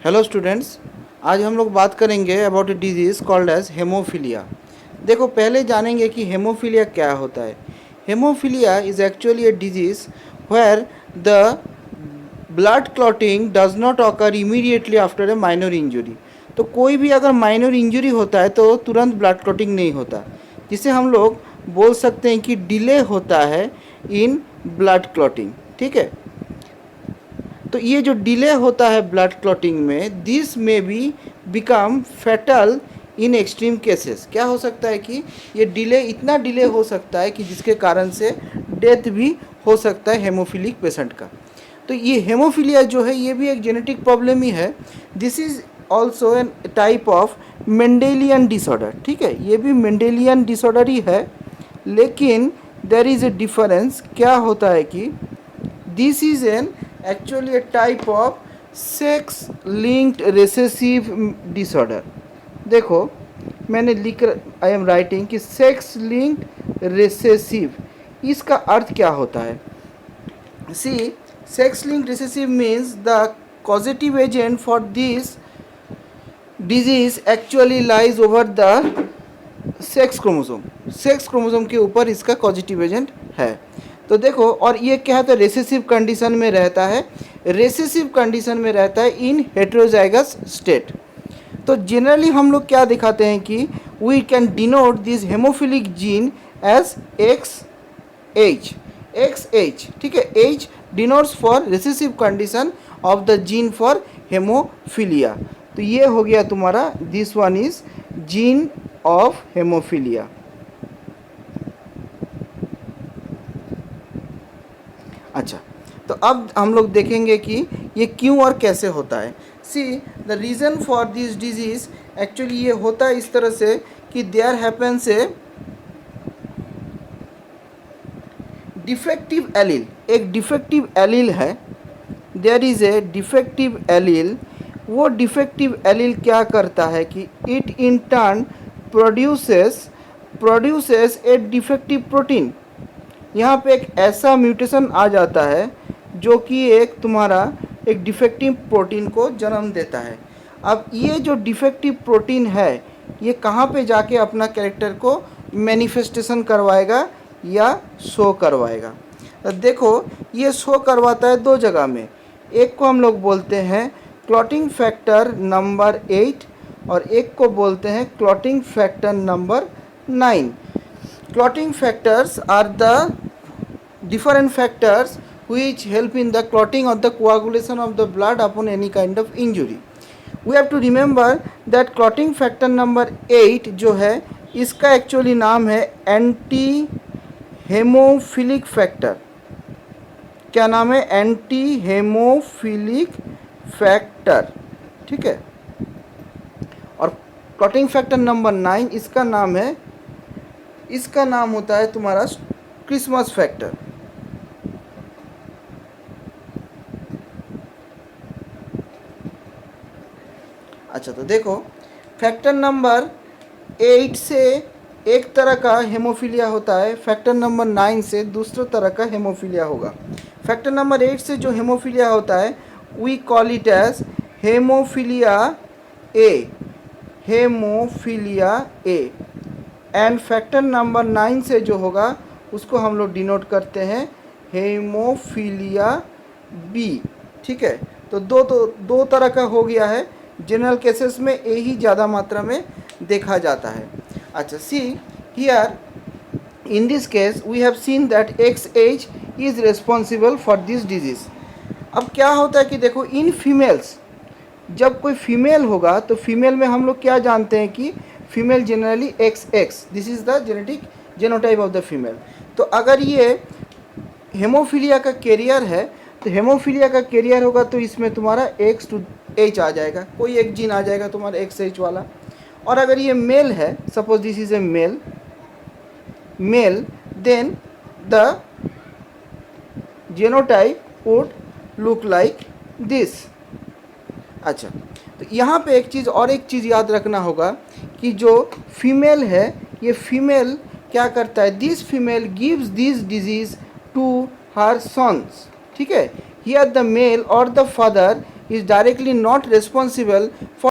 Hello students, आज हम लोग बात करेंगे about a disease called as haemophilia. देखो, पहले जानेंगे कि हेमोफीलिया क्या होता है। Haemophilia is actually a disease where the blood clotting does not occur immediately after a minor injury. तो कोई भी अगर माइनर इंजरी होता है तो तुरंत ब्लड क्लॉटिंग नहीं होता, जिसे हम लोग बोल सकते हैं कि डिले होता है इन ब्लड क्लॉटिंग। ठीक है, तो ये जो डिले होता है ब्लड क्लॉटिंग में, दिस में be become fatal in extreme cases. क्या हो सकता है कि ये डिले इतना डिले हो सकता है कि जिसके कारण से डेथ भी हो सकता है हेमोफिलिक पेशेंट का। तो ये हेमोफीलिया जो है ये भी एक जेनेटिक प्रॉब्लम ही है। This is also an type of Mendelian disorder. ठीक है, ये भी मेंडेलियन डिसऑर्डर ही है, लेकिन देयर इज़ ए डिफरेंस। क्या होता है कि this is an actually a type of sex linked recessive disorder. देखो, मैंने लिख आई एम राइटिंग कि सेक्स लिंक्ड रिसेसिव, इसका अर्थ क्या होता है। See, sex linked recessive means the causative agent for this disease actually lies over the sex chromosome. Sex chromosome के ऊपर इसका पॉजिटिव एजेंट है। तो देखो, और ये क्या है, तो रेसेसिव कंडीशन में रहता है, रेसेसिव कंडीशन में रहता है इन हेट्रोजाइगस स्टेट। तो जनरली हम लोग क्या दिखाते हैं कि we can denote this haemophilic gene as X H. ठीक है, H denotes for recessive condition of the gene for haemophilia. तो ये हो गया तुम्हारा, this one is gene of haemophilia. अच्छा, तो अब हम लोग देखेंगे कि ये क्यों और कैसे होता है। See, the reason for this disease, actually ये होता है इस तरह से कि there happens a defective allele. एक डिफेक्टिव एलील है, there is a defective allele. वो डिफेक्टिव एलील क्या करता है कि it in turn produces a defective protein. यहाँ पे एक ऐसा म्यूटेशन आ जाता है जो कि एक तुम्हारा एक डिफेक्टिव प्रोटीन को जन्म देता है। अब ये जो डिफेक्टिव प्रोटीन है ये कहाँ पे जाके अपना कैरेक्टर को मैनिफेस्टेशन करवाएगा या शो करवाएगा। तो देखो, ये शो करवाता है दो जगह में। एक को हम लोग बोलते हैं क्लॉटिंग फैक्टर नंबर 8 और एक को बोलते हैं clotting factor number 9। Clotting factors are the different factors which help in the clotting or the coagulation of the blood upon any kind of injury. We have to remember that clotting factor number 8 जो है इसका actually नाम है anti haemophilic factor. क्या नाम है? Anti haemophilic factor. ठीक है, और क्लॉटिंग फैक्टर नंबर 9 इसका नाम होता है तुम्हारा क्रिसमस फैक्टर। अच्छा, तो देखो, फैक्टर नंबर 8 से एक तरह का हेमोफीलिया होता है, फैक्टर नंबर 9 से दूसरा तरह का हेमोफीलिया होगा। फैक्टर नंबर 8 से जो हेमोफीलिया होता है we call it as haemophilia A, haemophilia A. And factor number 9 से जो होगा उसको हम लोग डिनोट करते हैं हेमोफीलिया बी। ठीक है, तो दो तरह का हो गया है। जनरल केसेस में ए ही ज़्यादा मात्रा में देखा जाता है। अच्छा, see here in this case we have seen that X as is responsible for this disease. अब क्या होता है कि देखो, इन फीमेल्स, जब कोई फीमेल होगा तो फीमेल में हम लोग क्या जानते हैं कि female generally XX, this is the genetic genotype of the female. तो अगर ये हेमोफीलिया का कैरियर है तो हेमोफीलिया का कैरियर होगा तो इसमें तुम्हारा X to H आ जाएगा, कोई एक जीन आ जाएगा तुम्हारा XH वाला। और अगर ये मेल है, suppose this is a male, then the genotype would look like this. अच्छा, तो यहाँ पे एक चीज़ याद रखना होगा कि जो फीमेल है, ये फीमेल क्या करता है, this female gives this disease to her sons. ठीक है, हियर द मेल और the father is directly not responsible for